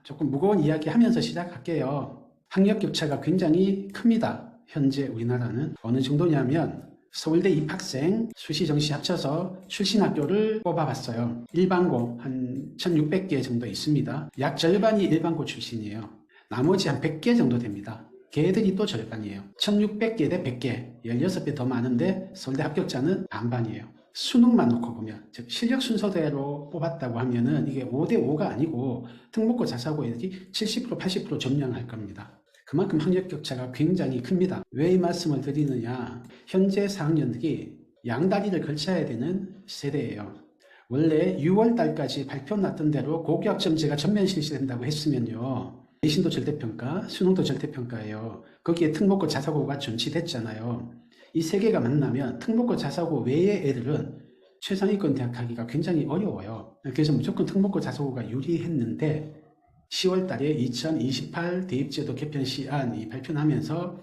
조금 무거운 이야기 하면서 시작할게요. 학력 격차가 굉장히 큽니다. 현재 우리나라는 어느 정도냐면 서울대 입학생 수시 정시 합쳐서 출신 학교를 뽑아봤어요. 일반고 한 1600개 정도 있습니다. 약 절반이 일반고 출신이에요. 나머지 한 100개 정도 됩니다. 걔들이 또 절반이에요. 1600개 대 100개, 16배 더 많은데 서울대 합격자는 반반이에요. 수능만 놓고 보면, 즉 실력 순서대로 뽑았다고 하면은 이게 5대5가 아니고 특목고 자사고 애들이 70% 80% 점령할 겁니다. 그만큼 학력 격차가 굉장히 큽니다. 왜 이 말씀을 드리느냐, 현재 4학년들이 양다리를 걸쳐야 되는 세대예요. 원래 6월 달까지 발표 났던 대로 고교학점제가 전면 실시된다고 했으면요, 내신도 절대평가, 수능도 절대평가예요. 거기에 특목고 자사고가 존치됐잖아요. 이 세 개가 만나면 특목고 자사고 외의 애들은 최상위권 대학 가기가 굉장히 어려워요. 그래서 무조건 특목고 자사고가 유리했는데 10월 달에 2028 대입제도 개편 시안이 발표하면서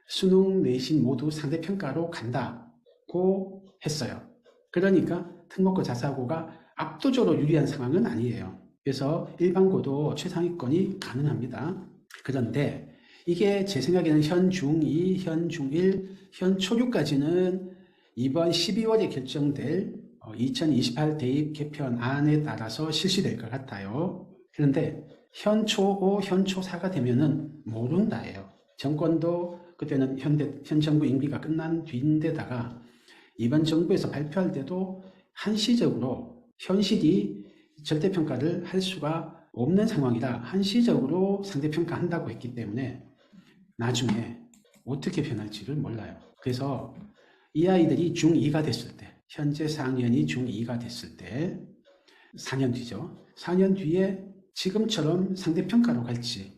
수능 내신 모두 상대평가로 간다고 했어요. 그러니까 특목고 자사고가 압도적으로 유리한 상황은 아니에요. 그래서 일반고도 최상위권이 가능합니다. 그런데 이게 제 생각에는 현 중2, 현 중1, 현 초6까지는 이번 12월에 결정될 2028 대입 개편안에 따라서 실시될 것 같아요. 그런데 현 초5, 현 초4가 되면은 모른다예요. 정권도 그때는 현 정부 임기가 끝난 뒤인데다가 이번 정부에서 발표할 때도 한시적으로 현실이 절대평가를 할 수가 없는 상황이라 한시적으로 상대평가한다고 했기 때문에 나중에 어떻게 변할지를 몰라요. 그래서 이 아이들이 중2가 됐을 때, 현재 4학년이 중2가 됐을 때 4년 뒤죠. 4년 뒤에 지금처럼 상대평가로 갈지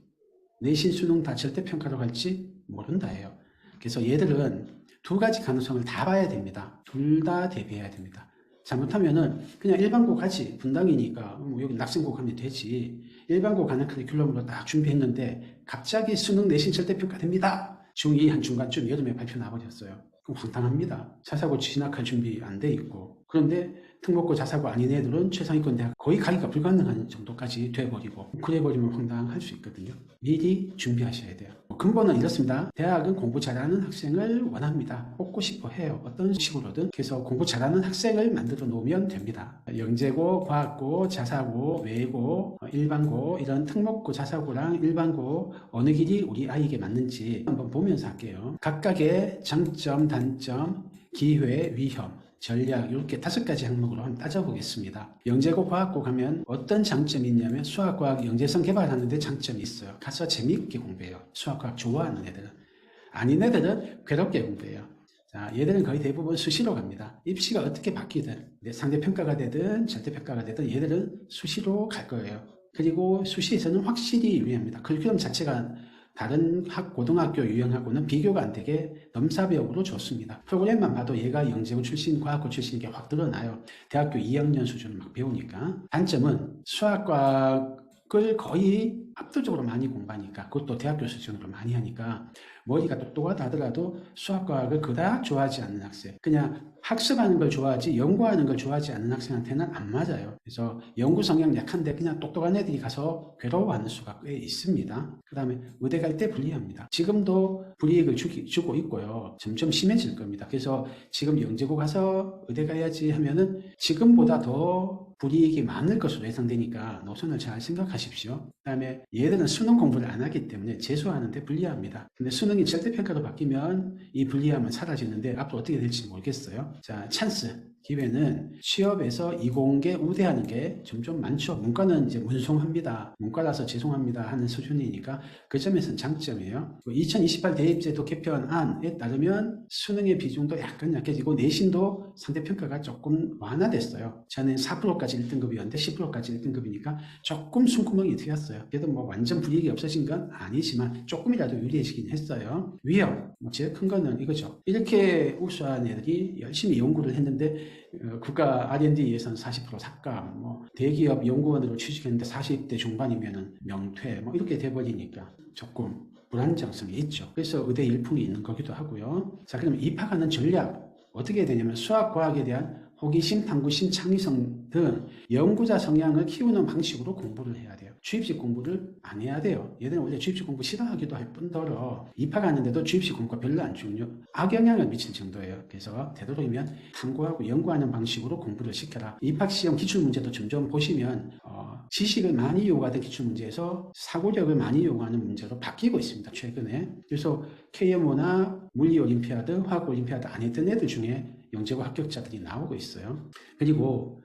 내신 수능 다 절대평가로 갈지 모른다예요. 그래서 얘들은 두 가지 가능성을 다 봐야 됩니다. 둘 다 대비해야 됩니다. 잘못하면은 그냥 일반고 가지, 분당이니까 여기 낙생고 가면 되지, 일반고 가는 커리큘럼으로 딱 준비했는데 갑자기 수능 내신 절대평가 됩니다. 중2 한 중간쯤 여름에 발표 나버렸어요. 그럼 황당합니다. 자사고 진학할 준비 안 돼 있고. 그런데 특목고 자사고 아닌 애들은 최상위권 대학 거의 가기가 불가능한 정도까지 돼버리고, 그래버리면 황당할 수 있거든요. 미리 준비하셔야 돼요. 근본은 이렇습니다. 대학은 공부 잘하는 학생을 원합니다. 뽑고 싶어 해요. 어떤 식으로든. 그래서 공부 잘하는 학생을 만들어 놓으면 됩니다. 영재고, 과학고, 자사고, 외고, 일반고, 이런 특목고 자사고랑 일반고 어느 길이 우리 아이에게 맞는지 한번 보면서 할게요. 각각의 장점, 단점, 기회, 위험, 전략, 이렇게 5가지 항목으로 한번 따져보겠습니다. 영재고, 과학고 가면 어떤 장점이 있냐면 수학, 과학, 영재성 개발하는데 장점이 있어요. 가서 재미있게 공부해요. 수학, 과학 좋아하는 애들은. 아닌 애들은 괴롭게 공부해요. 자, 얘들은 거의 대부분 수시로 갑니다. 입시가 어떻게 바뀌든, 상대평가가 되든 절대평가가 되든 얘들은 수시로 갈 거예요. 그리고 수시에서는 확실히 유리합니다. 커리큘럼 자체가 다른 고등학교 유형하고는 비교가 안 되게 넘사벽으로 좋습니다. 프로그램만 봐도 얘가 영재고 출신, 과학고 출신인 게 확 드러나요. 대학교 2학년 수준을 막 배우니까. 단점은 수학과학을 거의 압도적으로 많이 공부하니까, 그것도 대학교 수준으로 많이 하니까 머리가 똑똑하다 하더라도 수학과학을 그닥 좋아하지 않는 학생, 그냥 학습하는 걸 좋아하지 연구하는 걸 좋아하지 않는 학생한테는 안 맞아요. 그래서 연구 성향 약한데 그냥 똑똑한 애들이 가서 괴로워하는 수가 꽤 있습니다. 그 다음에 의대 갈 때 불리합니다. 지금도 불이익을 주고 있고요. 점점 심해질 겁니다. 그래서 지금 영재고 가서 의대 가야지 하면은 지금보다 더 불이익이 많을 것으로 예상되니까 노선을 잘 생각하십시오. 그 다음에 얘들은 수능 공부를 안 하기 때문에 재수하는데 불리합니다. 근데 수능이 절대평가로 바뀌면 이 불리함은 사라지는데 앞으로 어떻게 될지 모르겠어요. 자, 찬스, 기회는 취업에서 이공계 우대하는 게 점점 많죠. 문과는 이제 문송합니다. 문과라서 죄송합니다 하는 수준이니까 그 점에서는 장점이에요. 2028 대입제도 개편안에 따르면 수능의 비중도 약간 약해지고 내신도 상대평가가 조금 완화됐어요. 저는 4%까지 1등급이었는데 10%까지 1등급이니까 조금 숨구멍이 트였어요. 그래도 뭐 완전 불이익이 없어진 건 아니지만 조금이라도 유리해지긴 했어요. 위험, 제일 큰 거는 이거죠. 이렇게 우수한 애들이 열심히 연구를 했는데 국가 R&D 예산 40% 삭감, 대기업 연구원으로 취직했는데 40대 중반이면은 명퇴, 이렇게 돼버리니까 조금 불안정성이 있죠. 그래서 의대 일풍이 있는 거기도 하고요. 자, 그럼 입학하는 전략 어떻게 해야 되냐면 수학, 과학에 대한 호기심, 탐구심, 창의성 등 연구자 성향을 키우는 방식으로 공부를 해야 돼요. 주입식 공부를 안 해야 돼요. 얘들은 원래 주입식 공부 싫어하기도 할 뿐더러 입학하는데도 주입식 공부가 별로 안 중요, 악영향을 미칠 정도예요. 그래서 되도록이면 탐구하고 연구하는 방식으로 공부를 시켜라. 입학시험 기출문제도 점점 보시면 지식을 많이 요구하던 기출문제에서 사고력을 많이 요구하는 문제로 바뀌고 있습니다. 최근에. 그래서 KMO나 물리올림피아드, 화학올림피아드 안 했던 애들 중에 영재고 합격자들이 나오고 있어요. 그리고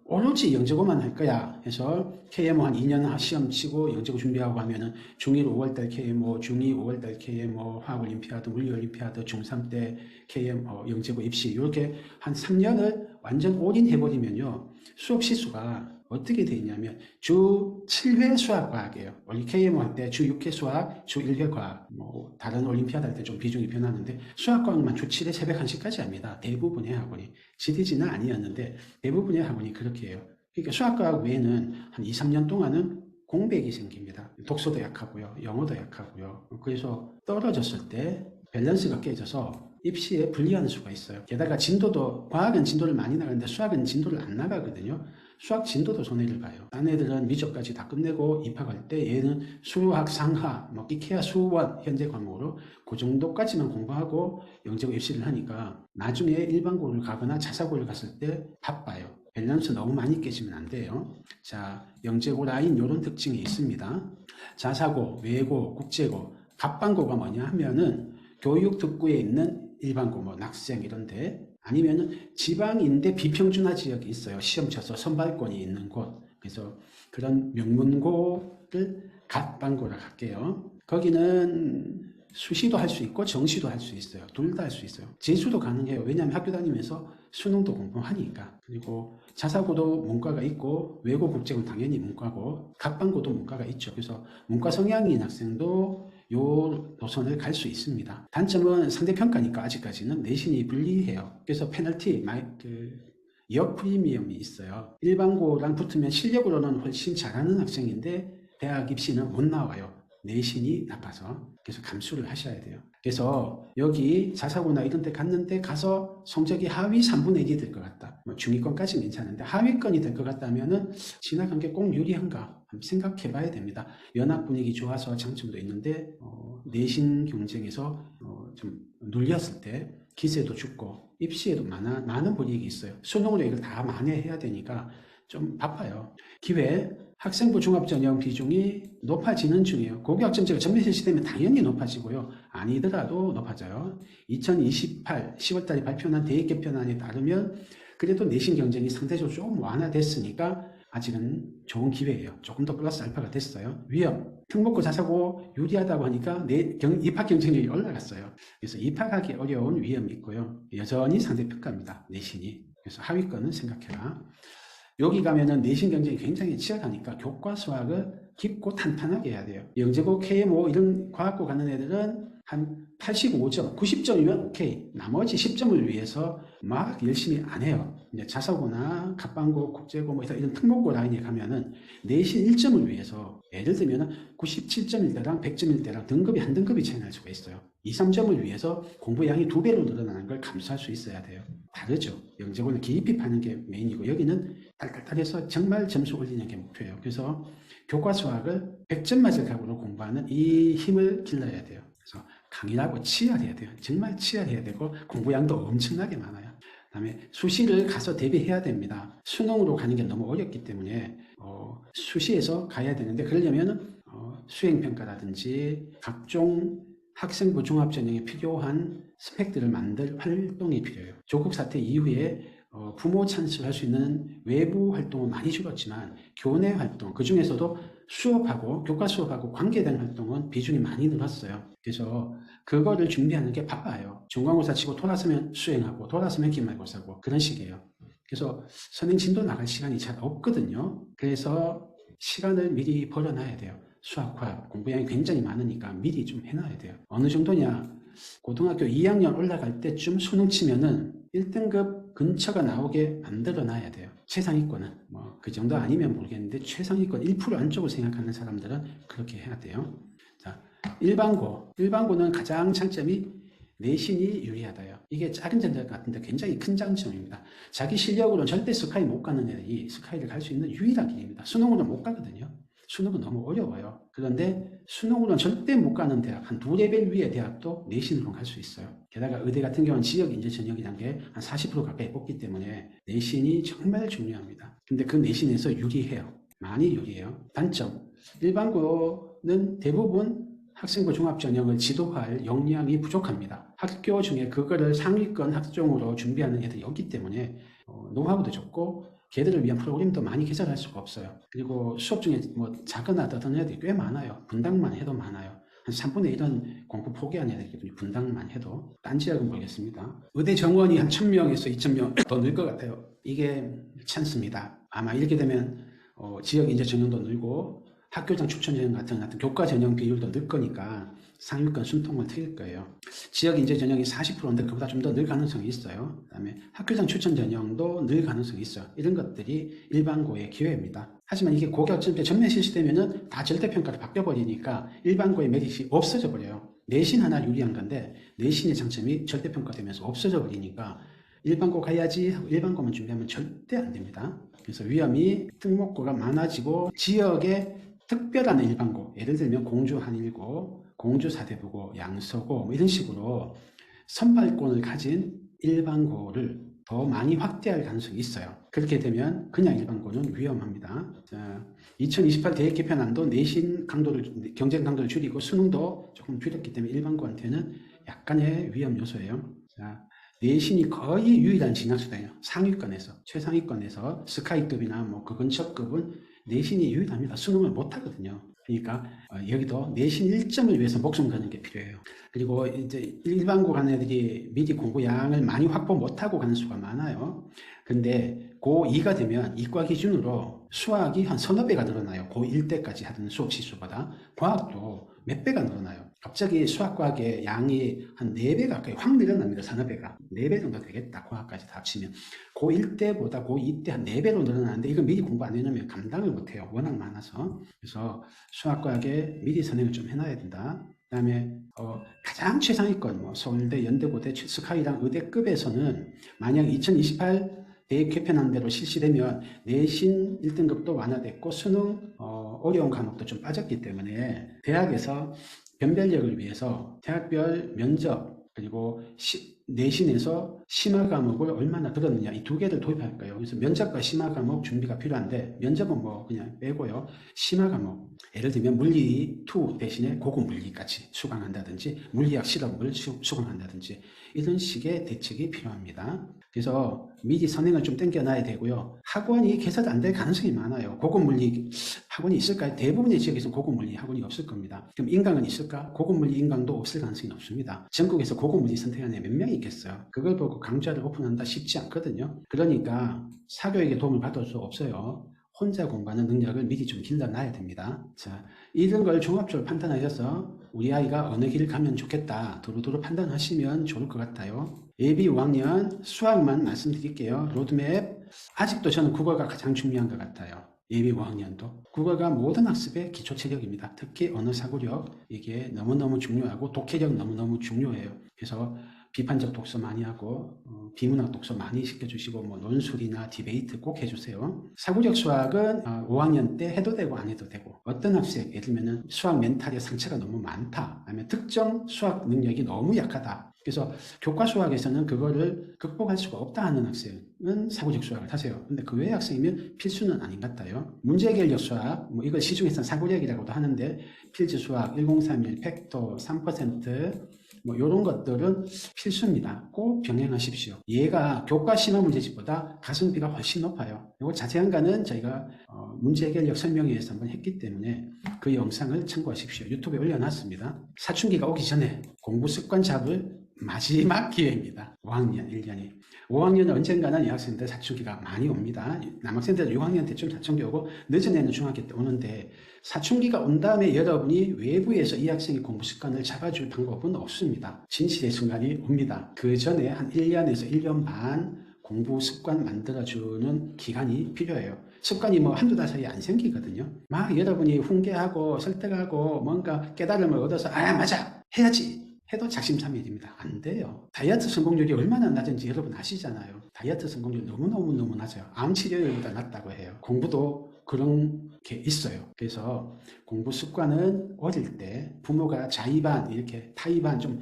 오로지 영재고만 할 거야 해서 KMO 한 2년 시험 치고 영재고 준비하고 하면은 중1 5월달 KMO, 중2 5월달 KMO, 화학올림피아드, 물리올림피아드, 중3 때 KMO, 영재고 입시 이렇게 한 3년을 완전 올인해버리면요. 수업 시수가 어떻게 돼 있냐면 주 7회 수학 과학이에요. 원래 KMO 할 때 주 6회 수학, 주 1회 과학, 뭐 다른 올림피아드 할 때 좀 비중이 변하는데 수학 과학만 주 7회 새벽 1시까지 합니다. 대부분의 학원이. 지리지는 아니었는데 대부분의 학원이 그렇게 해요. 그러니까 수학 과학 외에는 한 2, 3년 동안은 공백이 생깁니다. 독서도 약하고요. 영어도 약하고요. 그래서 떨어졌을 때 밸런스가 깨져서 입시에 불리할 수가 있어요. 게다가 진도도, 과학은 진도를 많이 나가는데 수학은 진도를 안 나가거든요. 수학 진도도 손해를 봐요. 딴 애들은 미적까지 다 끝내고 입학할 때 얘는 수학 상하, 뭐 끼케야 수원 현재 과목으로 그 정도까지만 공부하고 영재고 입시를 하니까 나중에 일반고를 가거나 자사고를 갔을 때 바빠요. 밸런스 너무 많이 깨지면 안 돼요. 자, 영재고 라인 이런 특징이 있습니다. 자사고, 외고, 국제고, 갑반고가 뭐냐 하면은 교육특구에 있는 일반고, 뭐 낙생 이런데, 아니면은 지방인데 비평준화 지역이 있어요. 시험 쳐서 선발권이 있는 곳. 그래서 그런 명문고를 갑반고라 할게요. 거기는 수시도 할 수 있고 정시도 할 수 있어요. 둘 다 할 수 있어요. 재수도 가능해요. 왜냐하면 학교 다니면서 수능도 공부하니까. 그리고 자사고도 문과가 있고 외고 국제고는 당연히 문과고 갑반고도 문과가 있죠. 그래서 문과 성향인 학생도 요 노선을 갈 수 있습니다. 단점은 상대평가니까 아직까지는 내신이 불리해요. 그래서 페널티, 역 프리미엄이 있어요. 일반고랑 붙으면 실력으로는 훨씬 잘하는 학생인데 대학 입시는 못 나와요. 내신이 나빠서. 그래서 감수를 하셔야 돼요. 그래서 여기 자사고나 이런 데 갔는데 가서 성적이 하위 3분의 1이 될 것 같다. 뭐 중위권까지는 괜찮은데 하위권이 될 것 같다면은 진학한 게 꼭 유리한가 한번 생각해 봐야 됩니다. 연합 분위기 좋아서 장점도 있는데 내신 경쟁에서 좀 눌렸을 때 기세도 죽고 입시에도 많은 불이익이 있어요. 수능으로 이걸 다 만회해야 되니까 좀 바빠요. 기회, 학생부 종합전형 비중이 높아지는 중이에요. 고교학점제가 전면 실시되면 당연히 높아지고요. 아니더라도 높아져요. 2028 10월달에 발표한 대입 개편안에 따르면 그래도 내신 경쟁이 상대적으로 좀 완화됐으니까 아직은 좋은 기회예요. 조금 더 플러스 알파가 됐어요. 위험, 특목고 자사고 유리하다고 하니까 입학 경쟁력이 올라갔어요. 그래서 입학하기 어려운 위험이 있고요. 여전히 상대평가입니다. 내신이. 그래서 하위권은 생각해라. 여기 가면은 내신 경쟁이 굉장히 치열하니까 교과 수학을 깊고 탄탄하게 해야 돼요. 영재고, KMO 이런 과학고 가는 애들은 한 85점, 90점이면 오케이. 나머지 10점을 위해서 막 열심히 안 해요. 이제 자사고나 갑반고, 국제고 뭐 이런 특목고 라인에 가면은 내신 1점을 위해서 예를 들면은 97점일 때랑 100점일 때랑 등급이 한 등급이 차이 날 수가 있어요. 2, 3점을 위해서 공부량이 2배로 늘어나는 걸 감수할 수 있어야 돼요. 다르죠. 영재고는 깊이 파는 게 메인이고 여기는 딸딸딸해서 정말 점수 올리는 게 목표예요. 그래서 교과 수학을 100점 맞을 각오로 공부하는 이 힘을 길러야 돼요. 그래서 강인하고 치열해야 돼요. 정말 치열해야 되고 공부량도 엄청나게 많아요. 그다음에 수시를 가서 대비해야 됩니다. 수능으로 가는 게 너무 어렵기 때문에 수시에서 가야 되는데 그러려면 수행평가라든지 각종 학생부 종합전형에 필요한 스펙들을 만들 활동이 필요해요. 조국 사태 이후에 부모 찬스를 할 수 있는 외부 활동은 많이 줄었지만 교내 활동, 그 중에서도 수업하고 교과 수업하고 관계된 활동은 비중이 많이 늘었어요. 그래서 그거를 준비하는 게 바빠요. 중간고사 치고 돌아서면 수행하고 돌아서면 기말고사고 그런 식이에요. 그래서 선행진도 나갈 시간이 잘 없거든요. 그래서 시간을 미리 벌어놔야 돼요. 수학, 과학, 공부량이 굉장히 많으니까 미리 좀 해놔야 돼요. 어느 정도냐? 고등학교 2학년 올라갈 때쯤 수능 치면은 1등급 근처가 나오게 만들어놔야 돼요. 최상위권은. 뭐 그 정도 아니면 모르겠는데 최상위권 1% 안쪽을 생각하는 사람들은 그렇게 해야 돼요. 자, 일반고. 일반고는 가장 장점이 내신이 유리하다요. 이게 작은 전자 같은데 굉장히 큰 장점입니다. 자기 실력으로는 절대 스카이 못 가는 애들이 스카이를 갈 수 있는 유일한 길입니다. 수능으로는 못 가거든요. 수능은 너무 어려워요. 그런데 수능으로는 절대 못 가는 대학, 한 2레벨 위의 대학도 내신으로 갈 수 있어요. 게다가 의대 같은 경우는 지역 인재 전형이라는 게 한 40% 가까이 뽑기 때문에 내신이 정말 중요합니다. 근데 그 내신에서 유리해요. 많이 유리해요. 단점, 일반고는 대부분 학생부 종합전형을 지도할 역량이 부족합니다. 학교 중에 그거를 상위권 학종으로 준비하는 애들이 없기 때문에 노하우도 적고 걔들을 위한 프로그램도 많이 개설할 수가 없어요. 그리고 수업 중에 뭐 자거나 떠드는 애들이 꽤 많아요. 분당만 해도 많아요. 한 3분의 1은 공부 포기한 애들이거든요. 분당만 해도. 딴 지역은 모르겠습니다. 의대 정원이 한 1000명에서 2000명 더 늘 것 같아요. 이게 찬스입니다. 아마 이렇게 되면 지역 인재 전형도 늘고 학교장 추천 전형 같은 교과 전형 비율도 늘 거니까 상위권 숨통을 트일 거예요. 지역 인재 전형이 40%인데 그보다 좀 더 늘 가능성이 있어요. 그다음에 학교장 추천 전형도 늘 가능성이 있어요. 이런 것들이 일반고의 기회입니다. 하지만 이게 고교점 때 전면 실시되면은 다 절대평가로 바뀌어버리니까 일반고의 메리트이 없어져 버려요. 내신 하나 유리한 건데 내신의 장점이 절대평가되면서 없어져 버리니까 일반고 가야지 하고 일반고만 준비하면 절대 안 됩니다. 그래서 위험이 특목고가 많아지고 지역의 특별한 일반고, 예를 들면 공주 한일고, 공주 사대부고, 양서고 뭐 이런 식으로 선발권을 가진 일반고를 더 많이 확대할 가능성이 있어요. 그렇게 되면 그냥 일반고는 위험합니다. 자, 2028 대학 개편안도 내신 강도를, 경쟁 강도를 줄이고 수능도 조금 줄였기 때문에 일반고한테는 약간의 위험 요소예요. 자, 내신이 거의 유일한 진학수단이에요. 상위권에서, 최상위권에서 스카이급이나 뭐 그 근처급은 내신이 유일합니다. 수능을 못하거든요. 그러니까 여기도 내신 1점을 위해서 목숨 거는 게 필요해요. 그리고 이제 일반고 가는 애들이 미리 공부 양을 많이 확보 못하고 가는 수가 많아요. 근데 고2가 되면 이과 기준으로 수학이 한 서너 배가 늘어나요. 고1 때까지 하던 수업 시수보다. 과학도 몇 배가 늘어나요. 갑자기 수학과학의 양이 한 4배 가까이 확 늘어납니다. 서너 배가. 4배 정도 되겠다. 과학까지 다 합치면. 고1 때보다 고2 때 한 4배로 늘어나는데 이거 미리 공부 안 해놓으면 감당을 못해요. 워낙 많아서. 그래서 수학과학에 미리 선행을 좀 해놔야 된다. 그 다음에 가장 최상위권 뭐 서울대, 연대고대, 스카이랑 의대급에서는 만약 2028 대학 개편안대로 실시되면 내신 1등급도 완화됐고 수능 어려운 과목도 좀 빠졌기 때문에 대학에서 변별력을 위해서 대학별 면접 그리고 내신에서 심화 과목을 얼마나 들었느냐 이 두 개를 도입할 거예요. 그래서 면접과 심화 과목 준비가 필요한데 면접은 뭐 그냥 빼고요. 심화 과목 예를 들면 물리 2 대신에 고급 물리까지 수강한다든지 물리학 실험을 수강한다든지 이런 식의 대책이 필요합니다. 그래서 미리 선행을 좀 땡겨놔야 되고요. 학원이 개설 안 될 가능성이 많아요. 고급 물리 학원이 있을까요? 대부분의 지역에서 고급 물리 학원이 없을 겁니다. 그럼 인강은 있을까? 고급 물리 인강도 없을 가능성이 높습니다. 전국에서 고급 물리 선택하는 애 몇 명이 있겠어요? 그걸 보고 강좌를 오픈한다 쉽지 않거든요. 그러니까 사교육의 도움을 받을 수 없어요. 혼자 공부하는 능력을 미리 좀 길러놔야 됩니다. 자, 이런 걸 종합적으로 판단하셔서 우리 아이가 어느 길을 가면 좋겠다 두루두루 판단하시면 좋을 것 같아요. 예비 5학년 수학만 말씀드릴게요. 로드맵 아직도 저는 국어가 가장 중요한 것 같아요. 예비 5학년도 국어가 모든 학습의 기초 체력입니다. 특히 언어 사고력 이게 너무너무 중요하고 독해력 너무너무 중요해요. 그래서 비판적 독서 많이 하고 비문학 독서 많이 시켜주시고 뭐 논술이나 디베이트 꼭 해주세요. 사고력 수학은 5학년 때 해도 되고 안 해도 되고 어떤 학생 예를 들면 수학 멘탈에 상처가 너무 많다 아니면 특정 수학 능력이 너무 약하다 그래서 교과 수학에서는 그거를 극복할 수가 없다 하는 학생은 사고력 수학을 하세요. 근데 그 외의 학생이면 필수는 아닌 것 같아요. 문제결력 수학 뭐 이걸 시중에서는 사고력이라고도 하는데 필지 수학 1031 팩토 3% 뭐 이런 것들은 필수입니다. 꼭 병행하십시오. 얘가 교과 심화 문제집보다 가성비가 훨씬 높아요. 이거 자세한 거는 저희가 문제 해결력 설명회에서 한번 했기 때문에 그 영상을 참고하십시오. 유튜브에 올려놨습니다. 사춘기가 오기 전에 공부 습관 잡을 마지막 기회입니다. 5학년 1년이. 5학년은 언젠가는 이 학생들 사춘기가 많이 옵니다. 남학생들은 6학년 때쯤 사춘기 오고 늦은 애는 중학교 때 오는데 사춘기가 온 다음에 여러분이 외부에서 이 학생의 공부 습관을 잡아줄 방법은 없습니다. 진실의 순간이 옵니다. 그 전에 한 1년에서 1년 반 공부 습관 만들어주는 기간이 필요해요. 습관이 뭐 한두 달 사이에 안 생기거든요. 막 여러분이 훈계하고 설득하고 뭔가 깨달음을 얻어서 맞아 해야지 해도 작심삼일입니다. 안 돼요. 다이어트 성공률이 얼마나 낮은지 여러분 아시잖아요. 다이어트 성공률 너무너무 낮아요. 암 치료율보다 낮다고 해요. 공부도 그런 게 있어요. 그래서 공부 습관은 어릴 때 부모가 자의반 이렇게 타의반 좀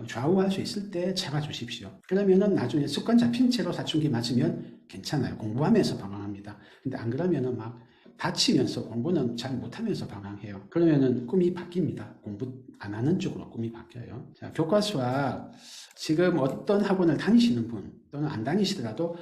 좌우할 수 있을 때 잡아주십시오. 그러면은 나중에 습관 잡힌 채로 사춘기 맞으면 괜찮아요. 공부하면서 방황합니다. 근데 안 그러면은 막 다치면서 공부는 잘 못하면서 방황해요. 그러면은 꿈이 바뀝니다. 공부 안 하는 쪽으로 꿈이 바뀌어요. 자, 교과 수학 지금 어떤 학원을 다니시는 분 또는 안 다니시더라도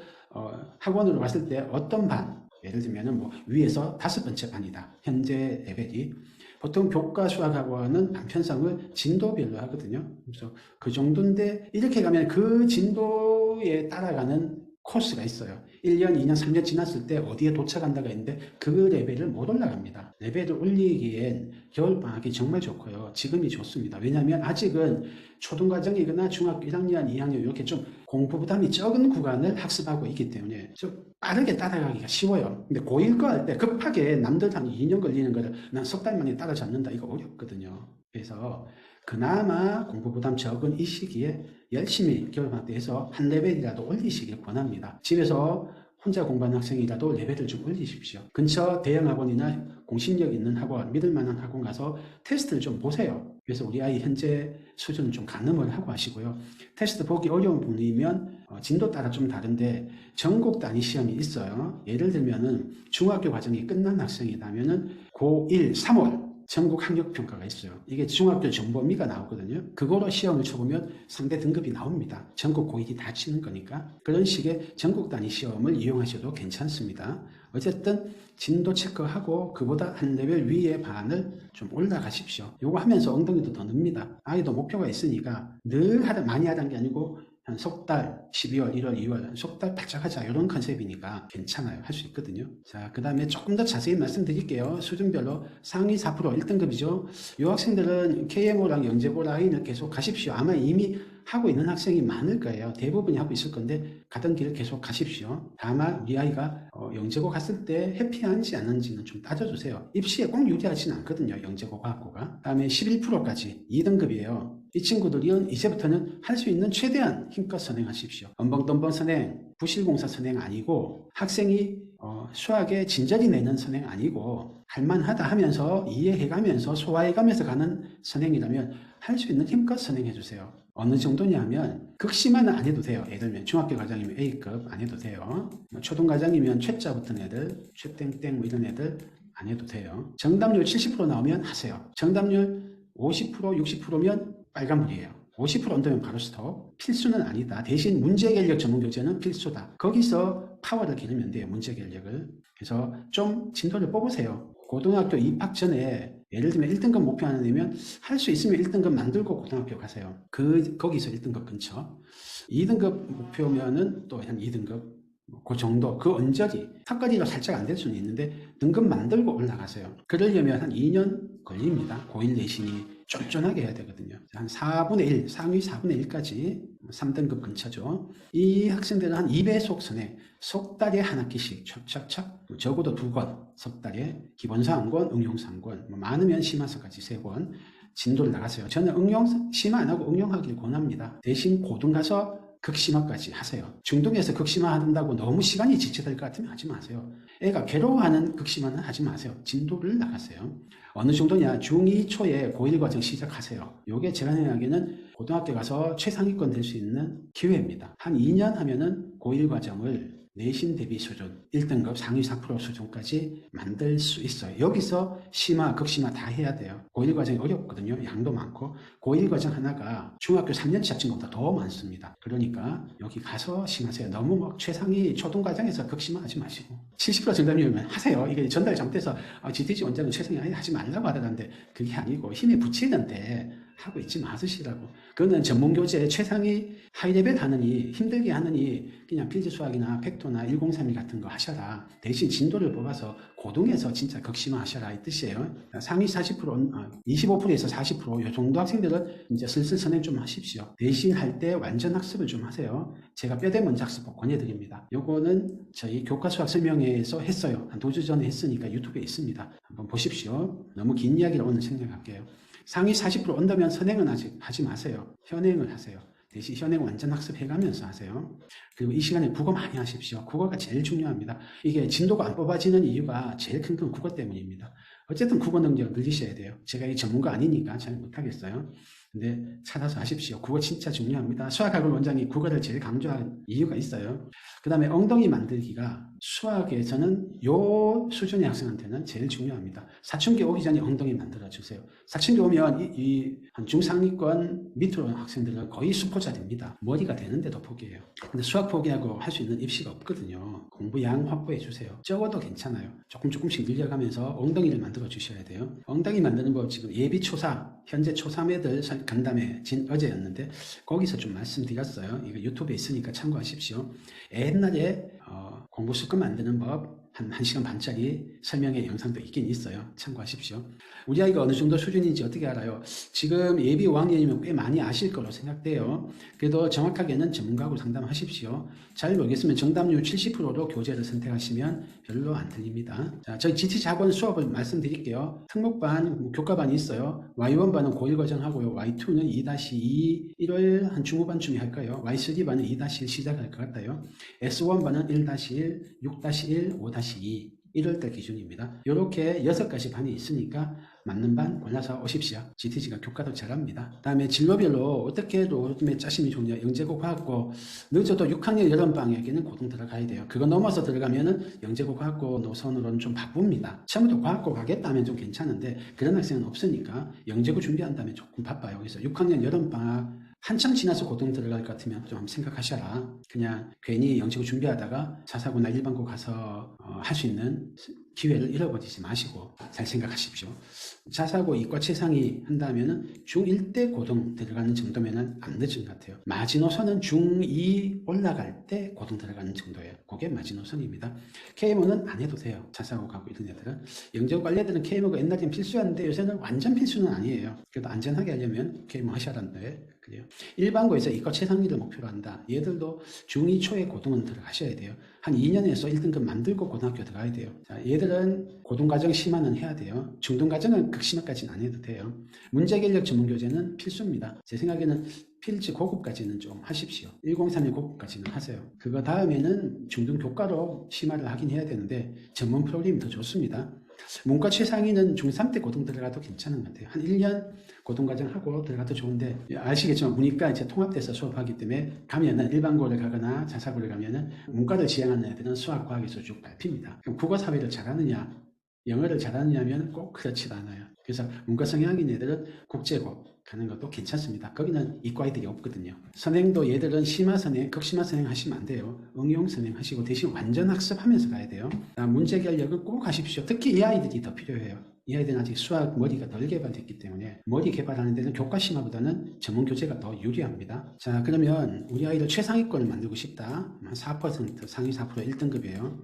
학원으로 왔을 때 어떤 반, 예를 들면은 뭐 위에서 5번째 반이다. 현재 레벨이. 보통 교과 수학 학원은 반편성을 진도별로 하거든요. 그래서 그 정도인데 이렇게 가면 그 진도에 따라가는 코스가 있어요. 1년, 2년, 3년 지났을 때 어디에 도착한다가 있는데 그 레벨을 못 올라갑니다. 레벨을 올리기엔 겨울방학이 정말 좋고요. 지금이 좋습니다. 왜냐하면 아직은 초등과정이거나 중학교 1학년, 2학년 이렇게 좀 공부 부담이 적은 구간을 학습하고 있기 때문에 좀 빠르게 따라가기가 쉬워요. 근데 고1 거 할 때 급하게 남들 한 2년 걸리는 거를 난 석 달 만에 따라잡는다. 이거 어렵거든요. 그래서 그나마 공부 부담 적은 이 시기에 열심히 겨울방학 때 해서 한 레벨이라도 올리시길 권합니다. 집에서 혼자 공부하는 학생이라도 레벨을 좀 올리십시오. 근처 대형 학원이나 공신력 있는 학원, 믿을 만한 학원 가서 테스트를 좀 보세요. 그래서 우리 아이 현재 수준을 좀 가늠을 하고 하시고요. 테스트 보기 어려운 분이면 진도 따라 좀 다른데 전국 단위 시험이 있어요. 예를 들면은 중학교 과정이 끝난 학생이라면은 고1 3월 전국 학력평가가 있어요. 이게 중학교 정보미가 나오거든요. 그거로 시험을 쳐보면 상대 등급이 나옵니다. 전국 고1이 다 치는 거니까. 그런 식의 전국 단위 시험을 이용하셔도 괜찮습니다. 어쨌든 진도 체크하고 그보다 한 레벨 위의 반을 좀 올라가십시오. 요거 하면서 엉덩이도 더 늡니다. 아이도 목표가 있으니까 늘 많이 하라는 게 아니고 한 석 달, 12월, 1월, 2월, 석 달 바짝 하자 이런 컨셉이니까 괜찮아요. 할 수 있거든요. 자, 그 다음에 조금 더 자세히 말씀드릴게요. 수준별로 상위 4% 1등급이죠. 이 학생들은 KMO랑 영재고 라인을 계속 가십시오. 아마 이미 하고 있는 학생이 많을 거예요. 대부분이 하고 있을 건데 가던 길을 계속 가십시오. 다만 우리 아이가 영재고 갔을 때 해피한지 않은지는 좀 따져주세요. 입시에 꼭 유리하지는 않거든요. 영재고 과학고가. 다음에 11%까지 2등급이에요. 이 친구들은 이제부터는 할 수 있는 최대한 힘껏 선행하십시오. 엄벙덤벙 선행, 부실공사 선행 아니고 학생이 수학에 진저리 내는 선행 아니고 할만하다 하면서 이해해가면서 소화해가면서 가는 선행이라면 할 수 있는 힘껏 선행해주세요. 어느 정도냐면 극심화는 안 해도 돼요. 예를 들면 중학교 과정이면 A급 안 해도 돼요. 초등 과정이면 최자 붙은 애들, 최땡땡 뭐 이런 애들 안 해도 돼요. 정답률 70% 나오면 하세요. 정답률 50%, 60%면 빨간불이에요. 50% 언더면 바로 스톱. 필수는 아니다. 대신 문제결력 전문교재는 필수다. 거기서 파워를 기르면 돼요. 문제결력을. 그래서 좀 진도를 뽑으세요. 고등학교 입학 전에 예를 들면 1등급 목표 하나 내면 할 수 있으면 1등급 만들고 고등학교 가세요. 거기서 1등급 근처. 2등급 목표면은 또 한 2등급. 그 정도, 그 언저리, 턱걸이로 살짝 안 될 수는 있는데 등급 만들고 올라가세요. 그러려면 한 2년 걸립니다. 고1 내신이 쫀쫀하게 해야 되거든요. 한 4분의 1, 상위 4분의 1까지 3등급 근처죠. 이 학생들은 한 2배속 선행, 석 달에 한 학기씩 착착착, 적어도 2권, 석 달에 기본서 1권, 응용서 1권, 많으면 심화서까지 3권 진도를 나가세요. 저는 심화 안 하고 응용하길 권합니다. 대신 고등 가서 극심화까지 하세요. 중등에서 극심화 한다고 너무 시간이 지체될 것 같으면 하지 마세요. 애가 괴로워하는 극심화는 하지 마세요. 진도를 나가세요. 어느 정도냐? 중2 초에 고1 과정 시작하세요. 요게 제가 생각하기에는 고등학교 가서 최상위권 될 수 있는 기회입니다. 한 2년 하면은 고1 과정을 내신 대비 수준, 1등급 상위 4% 수준까지 만들 수 있어요. 여기서 심화, 극심화 다 해야 돼요. 고1 과정이 어렵거든요. 양도 많고. 고1 과정 하나가 중학교 3년치 합친 것보다 더 많습니다. 그러니까 여기 가서 심하세요. 너무 막 최상위 초등 과정에서 극심화 하지 마시고. 70% 정답이면 하세요. 이게 전달이 잘못돼서 GTG 원장은 최상위 아니 하지 말라고 하더라는데 그게 아니고 힘에 부치는데 하고 있지 마시라고. 그거는 전문교재 최상위 하이레벨 하느니 힘들게 하느니 그냥 필기 수학이나 팩토나 1031 같은 거 하셔라. 대신 진도를 뽑아서 고등에서 진짜 극심화 하셔라 이 뜻이에요. 상위 40%, 25%에서 40%이 정도 학생들은 이제 슬슬 선행 좀 하십시오. 대신 할 때 완전 학습을 좀 하세요. 제가 뼈대 먼저 학습 권해드립니다. 요거는 저희 교과 수학 설명회에서 했어요. 한 2주 전에 했으니까 유튜브에 있습니다. 한번 보십시오. 너무 긴 이야기를 오늘 생략할게요. 상위 40% 언더면 선행은 아직 하지 마세요. 현행을 하세요. 대신 현행 완전 학습해가면서 하세요. 그리고 이 시간에 국어 많이 하십시오. 국어가 제일 중요합니다. 이게 진도가 안 뽑아지는 이유가 제일 큰 건 국어 때문입니다. 어쨌든 국어 능력 늘리셔야 돼요. 제가 이 전문가 아니니까 잘 못하겠어요. 근데 찾아서 하십시오. 국어 진짜 중요합니다. 수학학원 원장이 국어를 제일 강조한 이유가 있어요. 그 다음에 엉덩이 만들기가 수학에서는 요 수준의 학생한테는 제일 중요합니다. 사춘기 오기 전에 엉덩이 만들어주세요. 사춘기 오면 한 중상위권 밑으로 학생들은 거의 수포자 됩니다. 머리가 되는데도 포기해요. 근데 수학 포기하고 할 수 있는 입시가 없거든요. 공부 양 확보해 주세요. 적어도 괜찮아요. 조금씩 늘려가면서 엉덩이를 만들어 주셔야 돼요. 엉덩이 만드는 법 지금 예비 초사, 현재 초3 애들 간담회 어제였는데 거기서 좀 말씀드렸어요. 이거 유튜브에 있으니까 참고하십시오. 옛날에 공부 습관 만드는 법 한 1시간 반짜리 설명의 영상도 있긴 있어요. 참고하십시오. 우리 아이가 어느 정도 수준인지 어떻게 알아요? 지금 예비 5학년이면 꽤 많이 아실 거로 생각돼요. 그래도 정확하게는 전문가하고 상담하십시오. 잘 모르겠으면 정답률 70%로 교재를 선택하시면 별로 안 틀립니다. 자, 저희 GTC 학원 수업을 말씀드릴게요. 특목반, 교과반이 있어요. Y1반은 고1 과정 하고요. Y2는 2-2, 1월 한 중후반쯤에 할까요? Y3반은 2-1 시작할 것 같아요. S1반은 1-1, 6-1, 5-2 1월달 기준입니다. 이렇게 6가지 반이 있으니까 맞는 반 골라서 오십시오. GTG가 교과도 잘합니다. 그 다음에 진로별로 어떻게 로드맵 짜심이 좋냐. 영재고 과학고 늦어도 6학년 여름방학에는 고등 들어가야 돼요. 그거 넘어서 들어가면은 영재고 과학고 노선으로는 좀 바쁩니다. 처음부터 과학고 가겠다면 좀 괜찮은데 그런 학생은 없으니까 영재고 준비한다면 조금 바빠요. 그래서 6학년 여름방학 한참 지나서 고등 들어갈 것 같으면 좀 생각하셔라. 그냥 괜히 영재고 준비하다가 자사고나 일반고 가서 할 수 있는 기회를 잃어버리지 마시고 잘 생각하십시오. 자사고 이과 최상위 한다면은 중1 때 고등 들어가는 정도면은 안 늦은 것 같아요. 마지노선은 중2 올라갈 때 고등 들어가는 정도예요. 그게 마지노선입니다. KMO는 안 해도 돼요. 자사고 가고 이런 애들은. 영재고 관리 애들은 KMO가 옛날엔 필수였는데 요새는 완전 필수는 아니에요. 그래도 안전하게 하려면 KMO 하셔야하는데 그래요. 일반고에서 이과 최상위를 목표로 한다. 얘들도 중2 초에 고등은 들어가셔야 돼요. 한 2년에서 1등급 만들고 고등학교 들어가야 돼요. 자, 얘들은 고등과정 심화는 해야 돼요. 중등과정은 극심화까지는 안 해도 돼요. 문제결력 전문교재는 필수입니다. 제 생각에는 필지 고급까지는 좀 하십시오. 1031 고급까지는 하세요. 그거 다음에는 중등 교과로 심화를 하긴 해야 되는데 전문 프로그램이 더 좋습니다. 문과 최상위는 중3 때 고등 들어가도 괜찮은 것 같아요. 한 1년 고등과정 하고 들어가도 좋은데 아시겠지만 문이과 이제 통합돼서 수업하기 때문에 가면은 일반고를 가거나 자사고를 가면은 문과를 지향하는 애들은 수학, 과학에서 쭉 밟힙니다. 그럼 국어, 사회를 잘하느냐, 영어를 잘하느냐면 꼭 그렇지 않아요. 그래서 문과 성향인 애들은 국제고 가는 것도 괜찮습니다. 거기는 이과 애들이 없거든요. 선행도 얘들은 심화 선행, 극심화 선행 하시면 안 돼요. 응용 선행 하시고 대신 완전 학습하면서 가야 돼요. 문제 결력은 꼭 하십시오. 특히 이 아이들이 더 필요해요. 이 아이들은 아직 수학 머리가 덜 개발됐기 때문에 머리 개발하는 데는 교과 심화보다는 전문 교재가 더 유리합니다. 자, 그러면 우리 아이들 최상위권을 만들고 싶다. 한 4% 상위 4% 1등급이에요.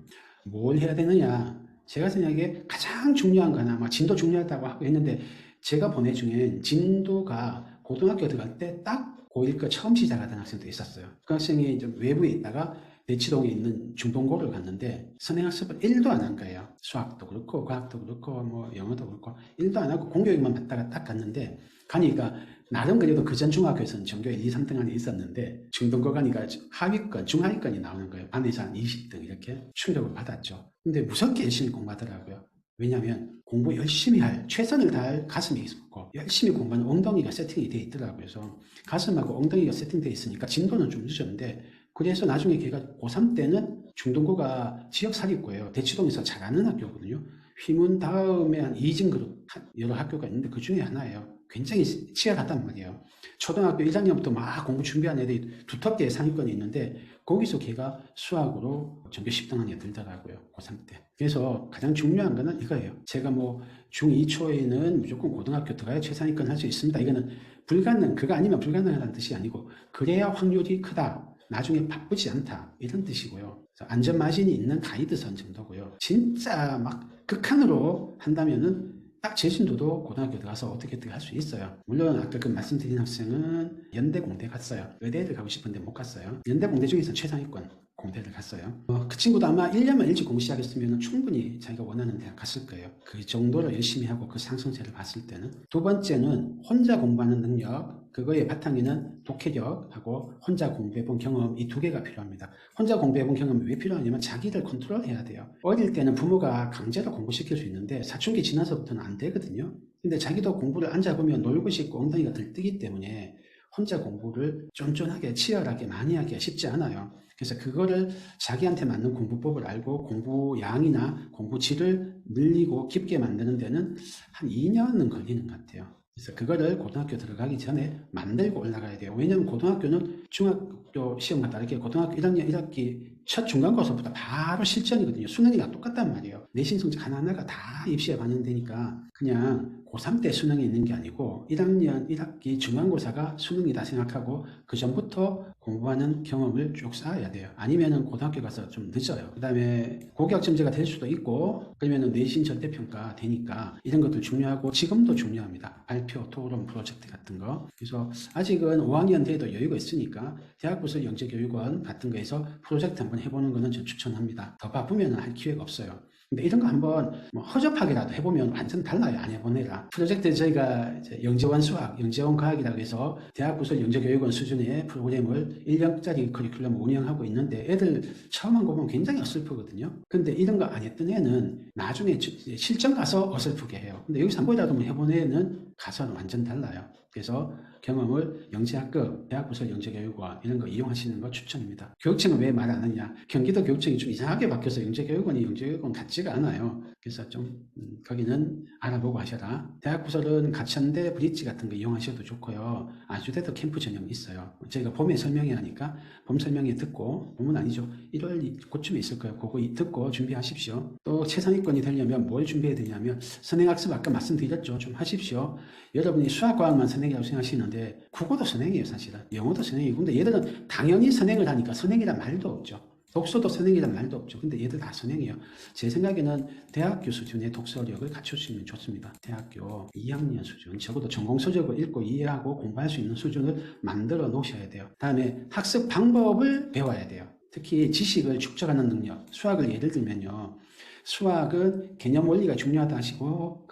뭘 해야 되느냐? 제가 생각에 가장 중요한 거나 막 진도 중요하다고 하고 했는데 제가 본 애 중엔 진도가 고등학교 들어갈 때 딱 고1 거 처음 시작하던 학생도 있었어요. 그 학생이 좀 외부에 있다가 대치동에 있는 중동고를 갔는데 선행학습을 1도 안 한 거예요. 수학도 그렇고 과학도 그렇고 뭐 영어도 그렇고 1도 안 하고 공교육만 받다가 딱 갔는데 가니까 나름 그래도 그전 중학교에서는 전교 1, 2, 3등 안에 있었는데 중등고 가니까 하위권, 중하위권이 나오는 거예요. 반에서 한 20등 이렇게 충격을 받았죠. 근데 무섭게 열심히 공부하더라고요. 왜냐하면 공부 열심히 할, 최선을 다할 가슴이 있었고 열심히 공부하는 엉덩이가 세팅이 되어 있더라고요. 그래서 가슴하고 엉덩이가 세팅되어 있으니까 진도는 좀 늦었는데 그래서 나중에 걔가 고3 때는 중등고가 지역사립고예요. 대치동에서 잘하는 학교거든요. 휘문 다음에 한 2진그룹 여러 학교가 있는데 그 중에 하나예요. 굉장히 치열하단 말이에요. 초등학교 1학년부터 막 공부 준비하는 애들이 두텁게 상위권에 있는데 거기서 걔가 수학으로 전교 10등 안에 들더라고요. 고3 때. 그래서 가장 중요한 거는 이거예요. 제가 뭐 중2 초에는 무조건 고등학교 들어가야 최상위권 할 수 있습니다. 이거는 불가능, 그거 아니면 불가능하다는 뜻이 아니고 그래야 확률이 크다. 나중에 바쁘지 않다. 이런 뜻이고요. 안전 마진이 있는 가이드선 정도고요. 진짜 막 극한으로 한다면은 딱 제신도도 고등학교 들어가서 어떻게든 할 수 있어요. 물론 아까 그 말씀드린 학생은 연대 공대 갔어요. 의대를 가고 싶은데 못 갔어요. 연대 공대 중에서 최상위권 공대를 갔어요. 그 친구도 아마 1년만 일찍 공부 시작했으면 충분히 자기가 원하는 대학 갔을 거예요. 그 정도로 열심히 하고 그 상승세를 봤을 때는. 두 번째는 혼자 공부하는 능력, 그거의 바탕에는 독해력하고 혼자 공부해본 경험, 이 두 개가 필요합니다. 혼자 공부해본 경험이 왜 필요하냐면 자기를 컨트롤해야 돼요. 어릴 때는 부모가 강제로 공부시킬 수 있는데 사춘기 지나서부터는 안 되거든요. 근데 자기도 공부를 앉아보면 놀고 싶고 엉덩이가 들뜨기 때문에 혼자 공부를 쫀쫀하게 치열하게 많이 하기가 쉽지 않아요. 그래서 그거를 자기한테 맞는 공부법을 알고 공부 양이나 공부 질을 늘리고 깊게 만드는 데는 한 2년은 걸리는 것 같아요. 그래서 그거를 고등학교 들어가기 전에 만들고 올라가야 돼요. 왜냐하면 고등학교는 중학교 시험과 다르게 고등학교 1학년 1학기 첫 중간고사부터 바로 실전이거든요. 수능이랑 똑같단 말이에요. 내신 성적 하나하나가 다 입시에 반영되니까 그냥 고3 때 수능이 있는 게 아니고 1학년 1학기 중간고사가 수능이다 생각하고 그 전부터 공부하는 경험을 쭉 쌓아야 돼요. 아니면은 고등학교 가서 좀 늦어요. 그 다음에 고교학점제가 될 수도 있고 그러면은 내신 절대평가 되니까 이런 것들 중요하고 지금도 중요합니다. 발표, 토론, 프로젝트 같은 거. 그래서 아직은 5학년 돼도 여유가 있으니까 대학부설 영재교육원 같은 거에서 프로젝트 한번 해보는 거는 전 추천합니다. 더 바쁘면 할 기회가 없어요. 근데 이런 거 한번 허접하게라도 해보면 완전 달라요. 안 해보내라. 프로젝트 저희가 영재원 수학, 영재원 과학이라고 해서 대학부설 영재교육원 수준의 프로그램을 1년짜리 커리큘럼을 운영하고 있는데 애들 처음 한 거 보면 굉장히 어설프거든요. 근데 이런 거 안 했던 애는 나중에 실전 가서 어설프게 해요. 근데 여기서 한 번이라도 해본 애는 가서는 완전 달라요. 그래서 경험을 영재학급, 대학부설 영재교육원 이런 거 이용하시는 거 추천입니다. 교육청은 왜 말 안 하냐? 경기도 교육청이 좀 이상하게 바뀌어서 영재교육원이 영재교육원 같지가 않아요. 그래서 좀 거기는 알아보고 하셔라. 대학부설은 가천대, 브릿지 같은 거 이용하셔도 좋고요. 아주대도 캠프 전형 있어요. 저희가 봄에 설명회 하니까 봄 설명회 듣고, 봄은 아니죠. 1월 그쯤에 있을 거예요. 그거 듣고 준비하십시오. 또 최상위권이 되려면 뭘 준비해야 되냐면 선행학습 아까 말씀드렸죠. 좀 하십시오. 여러분이 수학과학만 선행이라고 생각하시는데 국어도 선행이에요. 사실은 영어도 선행이고 근데 얘들은 당연히 선행을 하니까 선행이란 말도 없죠. 독서도 선행이란 말도 없죠. 근데 얘들 다 선행이에요. 제 생각에는 대학교 수준의 독서력을 갖추시면 좋습니다. 대학교 2학년 수준, 적어도 전공 서적을 읽고 이해하고 공부할 수 있는 수준을 만들어 놓으셔야 돼요. 다음에 학습 방법을 배워야 돼요. 특히 지식을 축적하는 능력, 수학을 예를 들면요. 수학은 개념 원리가 중요하다 하시고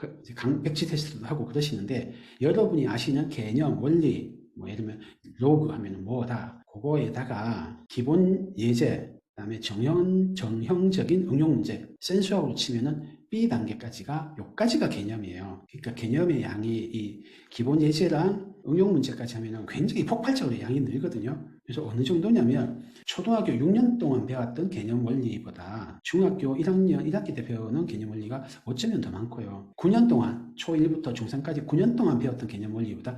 백지 테스트도 하고 그러시는데 여러분이 아시는 개념 원리 예를 들면 로그 하면 뭐다 그거에다가 기본 예제 그다음에 정형적인 응용 문제 센수학으로 치면은 B 단계까지가 요까지가 개념이에요. 그러니까 개념의 양이 이 기본 예제랑 응용 문제까지 하면은 굉장히 폭발적으로 양이 늘거든요. 그래서 어느 정도냐면 초등학교 6년 동안 배웠던 개념 원리보다 중학교 1학년 1학기 때 배우는 개념 원리가 어쩌면 더 많고요. 9년 동안 초1부터 중3까지 9년 동안 배웠던 개념 원리보다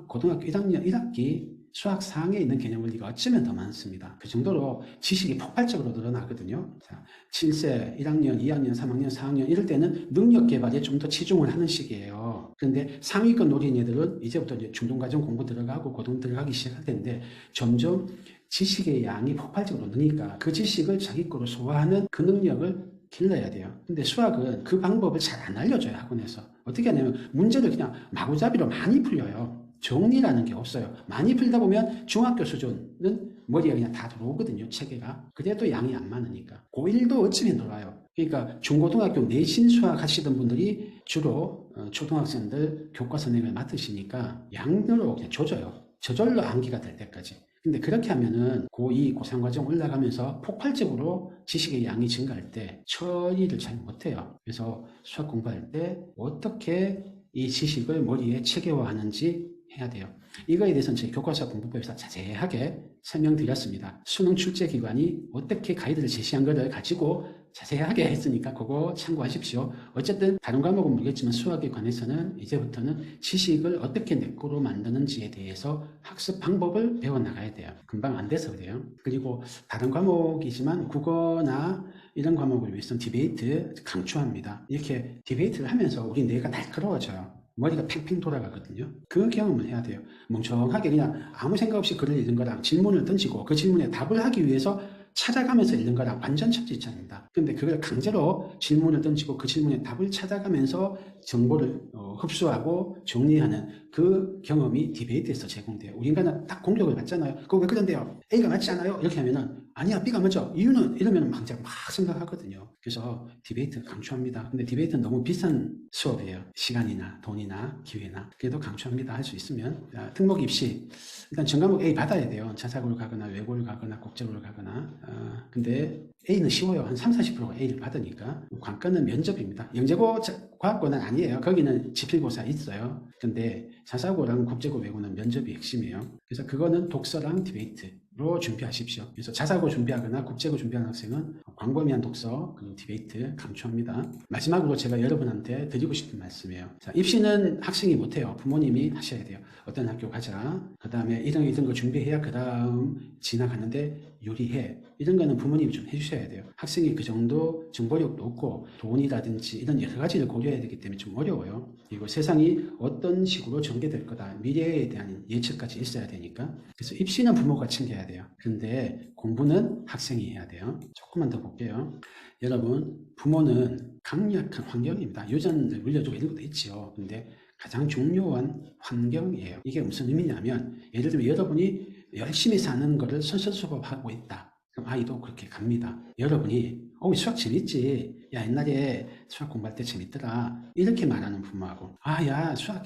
고등학교 1학년 1학기 수학 4항에 있는 개념 원리가 어쩌면 더 많습니다. 그 정도로 지식이 폭발적으로 늘어나거든요. 자, 7세, 1학년, 2학년, 3학년, 4학년 이럴 때는 능력 개발에 좀 더 치중을 하는 시기예요. 그런데 상위권 노린 애들은 이제부터 이제 중등과정 공부 들어가고 고등 들어가기 시작할 텐데 점점 지식의 양이 폭발적으로 느니까 그 지식을 자기 거로 소화하는 그 능력을 길러야 돼요. 근데 수학은 그 방법을 잘 안 알려줘요. 학원에서. 어떻게 하냐면 문제를 그냥 마구잡이로 많이 풀려요. 정리라는 게 없어요. 많이 풀다 보면 중학교 수준은 머리가 그냥 다 들어오거든요. 체계가. 그래도 양이 안 많으니까. 고1도 어쩌면 들어와요. 그러니까 중고등학교 내신 수학 하시던 분들이 주로 초등학생들 교과 선행을 맡으시니까 양으로 그냥 조져요. 저절로 암기가 될 때까지. 근데 그렇게 하면은 고2, 고3 과정 올라가면서 폭발적으로 지식의 양이 증가할 때 처리를 잘 못해요. 그래서 수학 공부할 때 어떻게 이 지식을 머리에 체계화하는지 해야 돼요. 이거에 대해서는 저희 교과서 공부법에서 자세하게 설명드렸습니다. 수능 출제 기관이 어떻게 가이드를 제시한 것을 가지고 자세하게 했으니까 그거 참고하십시오. 어쨌든 다른 과목은 모르겠지만 수학에 관해서는 이제부터는 지식을 어떻게 내 거로 만드는지에 대해서 학습 방법을 배워나가야 돼요. 금방 안 돼서 그래요. 그리고 다른 과목이지만 국어나 이런 과목을 위해서는 디베이트 강추합니다. 이렇게 디베이트를 하면서 우리 뇌가 날카로워져요. 머리가 팽팽 돌아가거든요. 그 경험을 해야 돼요. 멍청하게 그냥 아무 생각 없이 글을 읽는 거랑 질문을 던지고 그 질문에 답을 하기 위해서 찾아가면서 읽는 거랑 완전 천지차입니다. 근데 그걸 강제로 질문을 던지고 그 질문에 답을 찾아가면서 정보를 흡수하고 정리하는 그 경험이 디베이트에서 제공돼요. 우리 인간은 딱 공격을 받잖아요. 그거 왜 그런데요? A가 맞지 않아요? 이렇게 하면은 아니야, B가 맞죠. 이유는 이러면 막 생각하거든요. 그래서 디베이트 강추합니다. 근데 디베이트는 너무 비싼 수업이에요. 시간이나 돈이나 기회나. 그래도 강추합니다. 할 수 있으면. 특목 입시 일단 전과목 A 받아야 돼요. 자사고를 가거나 외고를 가거나 국제고를 가거나. 근데 A는 쉬워요. 한 30-40%가 A를 받으니까. 관건은 면접입니다. 영재고 과학고는 아니에요. 거기는 지필고사 있어요. 근데 자사고랑 국제고 외고는 면접이 핵심이에요. 그래서 그거는 독서랑 디베이트로 준비하십시오. 그래서 자사고 준비하거나 국제고 준비하는 학생은 광범위한 독서, 그리고 디베이트 강추합니다. 마지막으로 제가 여러분한테 드리고 싶은 말씀이에요. 자, 입시는 학생이 못해요. 부모님이 하셔야 돼요. 어떤 학교 가자. 그 다음에 이런 거 준비해야 그 다음 지나가는데 유리해. 이런 거는 부모님이 좀 해주셔야 돼요. 학생이 그 정도 정보력도 없고 돈이라든지 이런 여러 가지를 고려해야 되기 때문에 좀 어려워요. 그리고 세상이 어떤 식으로 전개될 거다. 미래에 대한 예측까지 있어야 되니까. 그래서 입시는 부모가 챙겨야 돼요. 그런데 공부는 학생이 해야 돼요. 조금만 더 볼게요. 여러분, 부모는 강력한 환경입니다. 유전을 물려주고 이런 것도 있죠. 근데 가장 중요한 환경이에요. 이게 무슨 의미냐면 예를 들면 여러분이 열심히 사는 거를 선선수법하고 있다. 그럼 아이도 그렇게 갑니다. 여러분이 수학 재밌지. 야, 옛날에 수학 공부할 때 재밌더라. 이렇게 말하는 부모하고 야, 수학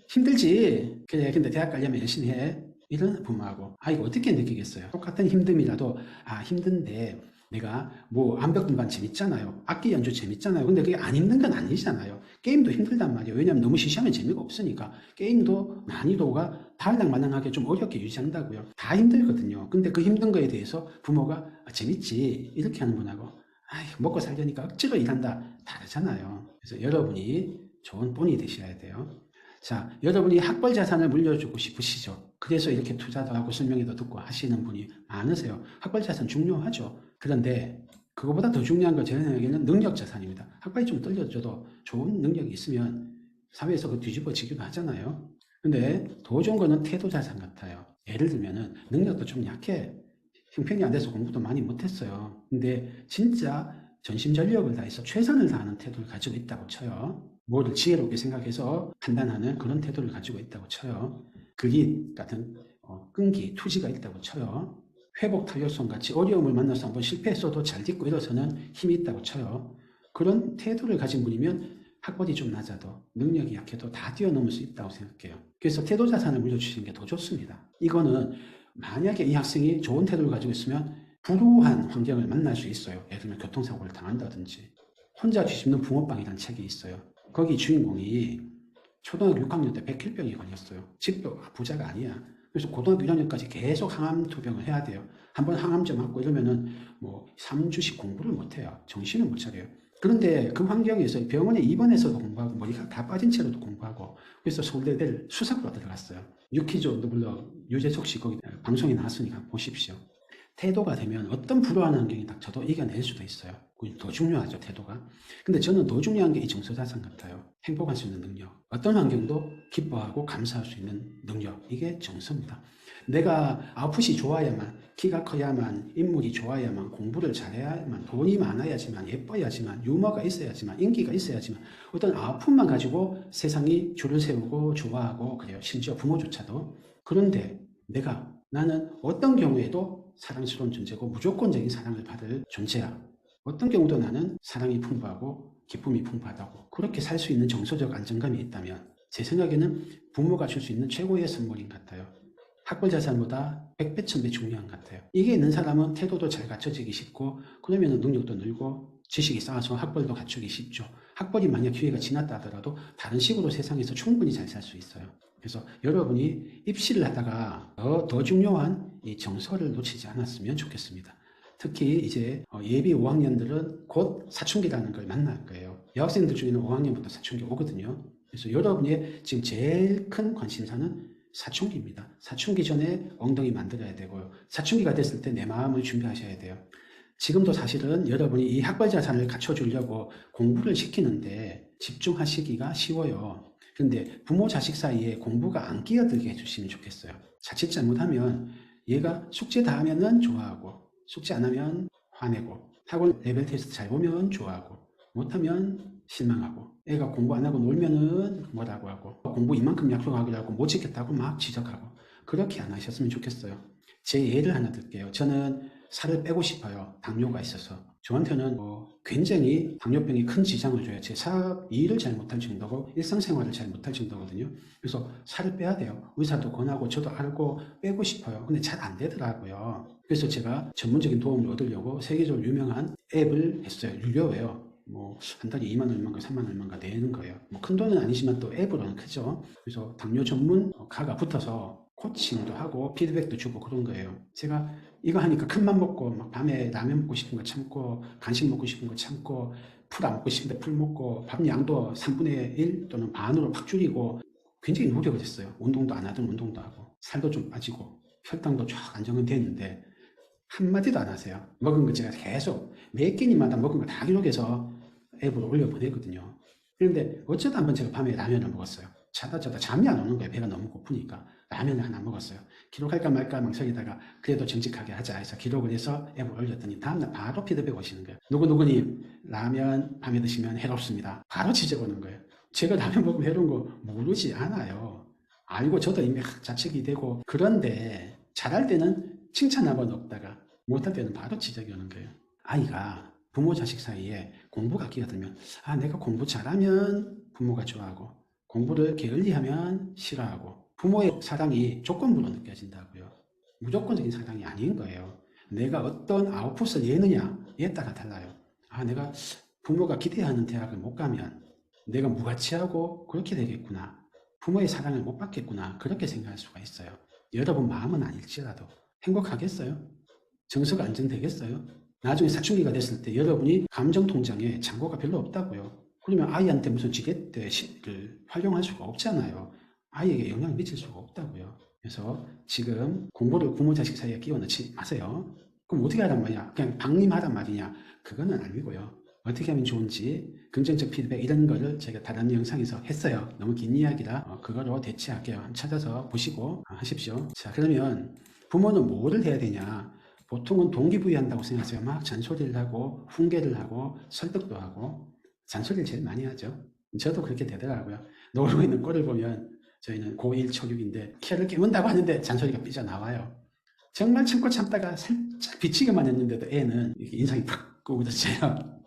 힘들지. 그래, 근데 대학 가려면 열심히 해. 이런 부모하고 이거 어떻게 느끼겠어요? 똑같은 힘듦이라도 힘든데 내가 암벽 등반 재밌잖아요. 악기 연주 재밌잖아요. 근데 그게 안 힘든 건 아니잖아요. 게임도 힘들단 말이에요. 왜냐하면 너무 시시하면 재미가 없으니까. 게임도 난이도가 달랑마랑하게 좀 어렵게 유지한다고요. 다 힘들거든요. 근데 그 힘든 거에 대해서 부모가 재밌지 이렇게 하는 분하고 먹고 살려니까 억지로 일한다 다르잖아요. 그래서 여러분이 좋은 본이 되셔야 돼요. 자, 여러분이 학벌 자산을 물려주고 싶으시죠? 그래서 이렇게 투자도 하고 설명회도 듣고 하시는 분이 많으세요. 학벌 자산 중요하죠. 그런데 그거보다 더 중요한 건 제 생각에는 능력 자산입니다. 학벌이 좀 떨려져도 좋은 능력이 있으면 사회에서 그 뒤집어지기도 하잖아요. 근데 더 좋은 거는 태도 자산 같아요. 예를 들면은 능력도 좀 약해. 형편이 안 돼서 공부도 많이 못했어요. 근데 진짜 전심전력을 다해서 최선을 다하는 태도를 가지고 있다고 쳐요. 뭐를 지혜롭게 생각해서 판단하는 그런 태도를 가지고 있다고 쳐요. 그릿 같은 끈기, 투지가 있다고 쳐요. 회복 탄력성 같이 어려움을 만나서 한번 실패했어도 잘 딛고 일어서는 힘이 있다고 쳐요. 그런 태도를 가진 분이면 학벌이 좀 낮아도 능력이 약해도 다 뛰어넘을 수 있다고 생각해요. 그래서 태도 자산을 물려주시는 게 더 좋습니다. 이거는 만약에 이 학생이 좋은 태도를 가지고 있으면 불우한 환경을 만날 수 있어요. 예를 들면 교통사고를 당한다든지. 혼자 뒤집는 붕어빵이라는 책이 있어요. 거기 주인공이 초등학교 6학년 때 백혈병이 걸렸어요. 집도 부자가 아니야. 그래서 고등학교 1학년까지 계속 항암 투병을 해야 돼요. 한번 항암제 맞고 이러면은 3주씩 공부를 못 해요. 정신을 못 차려요. 그런데 그 환경에서 병원에 입원해서도 공부하고 머리가 다 빠진 채로도 공부하고 그래서 서울대를 수석으로 들어갔어요. 유키즈 물론 유재석 씨 거기 방송에 나왔으니까 보십시오. 태도가 되면 어떤 불우한 환경이 닥쳐도 이겨낼 수도 있어요. 그게 더 중요하죠, 태도가. 근데 저는 더 중요한 게 이 정서자산 같아요. 행복할 수 있는 능력. 어떤 환경도 기뻐하고 감사할 수 있는 능력. 이게 정서입니다. 내가 아웃풋이 좋아야만, 키가 커야만, 인물이 좋아야만, 공부를 잘해야만, 돈이 많아야지만, 예뻐야지만, 유머가 있어야지만, 인기가 있어야지만 어떤 아웃풋만 가지고 세상이 줄을 세우고 좋아하고 그래요. 심지어 부모조차도. 그런데 나는 어떤 경우에도 사랑스러운 존재고 무조건적인 사랑을 받을 존재야. 어떤 경우도 나는 사랑이 풍부하고 기쁨이 풍부하다고 그렇게 살 수 있는 정서적 안정감이 있다면 제 생각에는 부모가 줄 수 있는 최고의 선물인 것 같아요. 학벌 자산보다 100배, 1000배 중요한 것 같아요. 이게 있는 사람은 태도도 잘 갖춰지기 쉽고 그러면 능력도 늘고 지식이 쌓아서 학벌도 갖추기 쉽죠. 학벌이 만약 기회가 지났다 하더라도 다른 식으로 세상에서 충분히 잘 살 수 있어요. 그래서 여러분이 입시를 하다가 더 중요한 이 정서를 놓치지 않았으면 좋겠습니다. 특히 이제 예비 5학년들은 곧 사춘기라는 걸 만날 거예요. 여학생들 중에는 5학년부터 사춘기 오거든요. 그래서 여러분의 지금 제일 큰 관심사는 사춘기입니다. 사춘기 전에 엉덩이 만들어야 되고요. 사춘기가 됐을 때 내 마음을 준비하셔야 돼요. 지금도 사실은 여러분이 이 학벌 자산을 갖춰주려고 공부를 시키는데 집중하시기가 쉬워요. 근데 부모 자식 사이에 공부가 안 끼어들게 해주시면 좋겠어요. 자칫 잘못하면 얘가 숙제 다 하면은 좋아하고 숙제 안 하면 화내고 학원 레벨 테스트 잘 보면 좋아하고 못하면 실망하고, 애가 공부 안 하고 놀면은 뭐라고 하고, 공부 이만큼 약속하기로 하고 못 지켰다고 막 지적하고. 그렇게 안 하셨으면 좋겠어요. 제 예를 하나 들게요. 저는 살을 빼고 싶어요. 당뇨가 있어서. 저한테는 굉장히 당뇨병이 큰 지장을 줘요. 제 사업 일을 잘 못할 정도고 일상생활을 잘 못할 정도거든요. 그래서 살을 빼야 돼요. 의사도 권하고 저도 알고 빼고 싶어요. 근데 잘 안 되더라고요. 그래서 제가 전문적인 도움을 얻으려고 세계적으로 유명한 앱을 했어요. 유료예요. 한 달에 2만 얼마인가 3만 얼마인가 내는 거예요. 큰 돈은 아니지만 또 앱으로는 크죠. 그래서 당뇨 전문 가가 붙어서 코칭도 하고 피드백도 주고 그런 거예요. 제가 이거 하니까 큰맘 먹고 막 밤에 라면 먹고 싶은 거 참고 간식 먹고 싶은 거 참고 풀 안 먹고 싶은데 풀 먹고 밥 양도 3분의 1 또는 반으로 팍 줄이고 굉장히 노력을 했어요. 운동도 안 하던 운동도 하고 살도 좀 빠지고 혈당도 쫙 안정은 됐는데 한마디도 안 하세요. 먹은 거 제가 계속 몇 끼니마다 먹은 거 다 기록해서 앱으로 올려보내거든요. 그런데 어쩌다 한번 제가 밤에 라면을 먹었어요. 자다 잠이 안 오는 거예요. 배가 너무 고프니까 라면을 하나 먹었어요. 기록할까 말까 망설이다가 그래도 정직하게 하자 해서 기록을 해서 앱을 올렸더니 다음날 바로 피드백 오시는 거예요. 누구누구님 라면 밤에 드시면 해롭습니다. 바로 지적 오는 거예요. 제가 라면 먹으면 해로운 거 모르지 않아요. 알고 저도 이미 자책이 되고. 그런데 잘할 때는 칭찬 한번 없다가 못할 때는 바로 지적이 오는 거예요. 아이가 부모 자식 사이에 공부가 끼어들면 내가 공부 잘하면 부모가 좋아하고 공부를 게을리하면 싫어하고 부모의 사랑이 조건부로 느껴진다고요. 무조건적인 사랑이 아닌 거예요. 내가 어떤 아웃풋을 내느냐에 따라 달라요. 내가 부모가 기대하는 대학을 못 가면 내가 무가치하고 그렇게 되겠구나. 부모의 사랑을 못 받겠구나. 그렇게 생각할 수가 있어요. 여러분 마음은 아닐지라도 행복하겠어요? 정서가 안정되겠어요? 나중에 사춘기가 됐을 때 여러분이 감정통장에 잔고가 별로 없다고요. 그러면 아이한테 무슨 지렛대를 활용할 수가 없잖아요. 아이에게 영향을 미칠 수가 없다고요. 그래서 지금 공부를 부모 자식 사이에 끼워 넣지 마세요. 그럼 어떻게 하란 말이야? 그냥 방임하란 말이냐? 그거는 아니고요. 어떻게 하면 좋은지 긍정적 피드백 이런 거를 제가 다른 영상에서 했어요. 너무 긴 이야기라 그거로 대체할게요. 찾아서 보시고 하십시오. 자, 그러면 부모는 뭐를 해야 되냐? 보통은 동기부여한다고 생각하세요. 막 잔소리를 하고 훈계를 하고 설득도 하고. 잔소리를 제일 많이 하죠. 저도 그렇게 되더라고요. 놀고 있는 꼴을 보면 저희는 고1 초육인데 키를 깨문다고 하는데 잔소리가 삐져나와요. 정말 참고 참다가 살짝 비치기만 했는데도 애는 인상이 팍 구부러져요.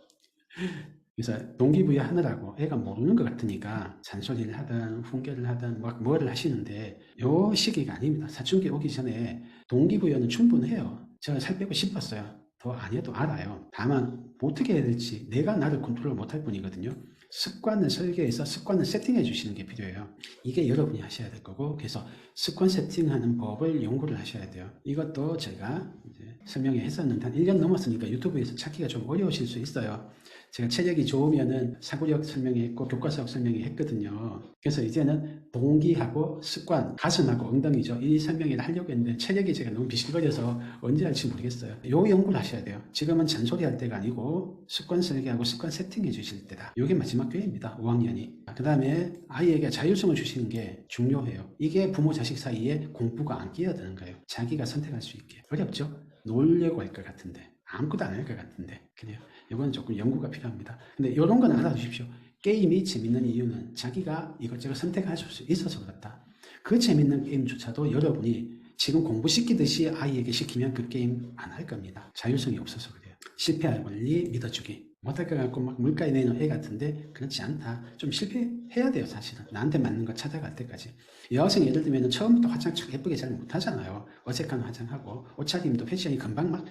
그래서 동기부여 하느라고 애가 모르는 것 같으니까 잔소리를 하든 훈계를 하든 뭐를 하시는데 요 시기가 아닙니다. 사춘기 오기 전에 동기부여는 충분해요. 제가 살 빼고 싶었어요. 더 안 해도 알아요. 다만 어떻게 해야 될지 내가 나를 컨트롤 못할 뿐이거든요. 습관을 설계해서 습관을 세팅해 주시는 게 필요해요. 이게 여러분이 하셔야 될 거고, 그래서 습관 세팅하는 법을 연구를 하셔야 돼요. 이것도 제가 이제 설명해 했었는데 한 1년 넘었으니까 유튜브에서 찾기가 좀 어려우실 수 있어요. 제가 체력이 좋으면은 사고력 설명했고 교과서학 설명했거든요. 그래서 이제는 동기하고 습관, 가슴하고 엉덩이죠. 이 설명을 하려고 했는데 체력이 제가 너무 비실거려서 언제 할지 모르겠어요. 요 연구를 하셔야 돼요. 지금은 잔소리 할 때가 아니고 습관 설계하고 습관 세팅해 주실 때다. 이게 마지막 기회입니다. 5학년이. 그 다음에 아이에게 자율성을 주시는 게 중요해요. 이게 부모 자식 사이에 공부가 안 끼어드는 거예요. 자기가 선택할 수 있게. 어렵죠? 놀려고 할 것 같은데 아무것도 안 할 것 같은데 그래요. 이건 조금 연구가 필요합니다. 근데 이런 건 알아두십시오. 게임이 재밌는 이유는 자기가 이것저것 선택할 수 있어서 그렇다. 그 재밌는 게임조차도 여러분이 지금 공부시키듯이 아이에게 시키면 그 게임 안 할 겁니다. 자율성이 없어서 그래요. 실패할 권리 믿어주기. 못할 것 같고 막 물가에 내는 애 같은데 그렇지 않다. 좀 실패해야 돼요. 사실은. 나한테 맞는 거 찾아갈 때까지. 여학생 예를 들면 처음부터 화장 참 예쁘게 잘 못하잖아요. 어색한 화장하고 옷차림도 패션이 금방 막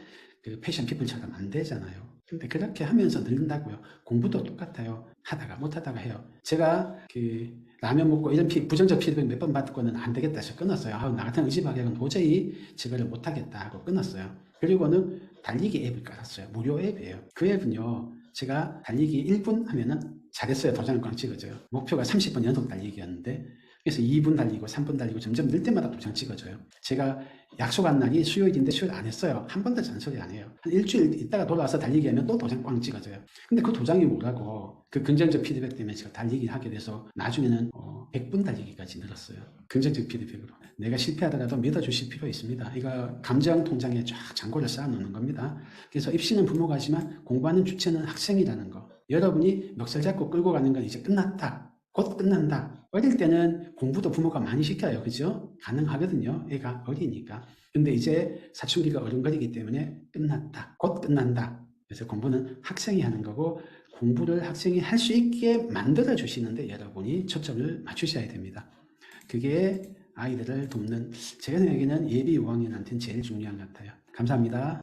그 패션 피플처럼 안 되잖아요. 근데 그렇게 하면서 늘린다고요. 공부도 똑같아요. 하다가 못하다가 해요. 제가 그 라면 먹고 이런 부정적 피드백 몇 번 받고는 안 되겠다 해서 끊었어요. 나 같은 의지박약은 도저히 저거를 못하겠다 하고 끊었어요. 그리고는 달리기 앱을 깔았어요. 무료 앱이에요. 그 앱은요. 제가 달리기 1분 하면은 잘했어요. 도장을 꽝 찍어줘요. 목표가 30분 연속 달리기였는데 그래서 2분 달리고 3분 달리고 점점 늘 때마다 도장 찍어줘요. 제가 약속한 날이 수요일인데 수요일 안 했어요. 한 번도 잔소리 안 해요. 한 일주일 있다가 돌아와서 달리기 하면 또 도장 꽝 찍어줘요. 근데 그 도장이 뭐라고 그 긍정적 피드백 때문에 제가 달리기 하게 돼서 나중에는 100분 달리기까지 늘었어요. 긍정적 피드백으로. 내가 실패하더라도 믿어주실 필요 있습니다. 이거 감정 통장에 쫙 잔고를 쌓아놓는 겁니다. 그래서 입시는 부모가 하지만 공부하는 주체는 학생이라는 거. 여러분이 멱살 잡고 끌고 가는 건 이제 끝났다. 곧 끝난다. 어릴 때는 공부도 부모가 많이 시켜요. 그죠? 가능하거든요. 애가 어리니까. 근데 이제 사춘기가 어른거리기 때문에 끝났다. 곧 끝난다. 그래서 공부는 학생이 하는 거고 공부를 학생이 할 수 있게 만들어 주시는데 여러분이 초점을 맞추셔야 됩니다. 그게 아이들을 돕는, 제가 생각에는 예비 5학년한테는 제일 중요한 것 같아요. 감사합니다.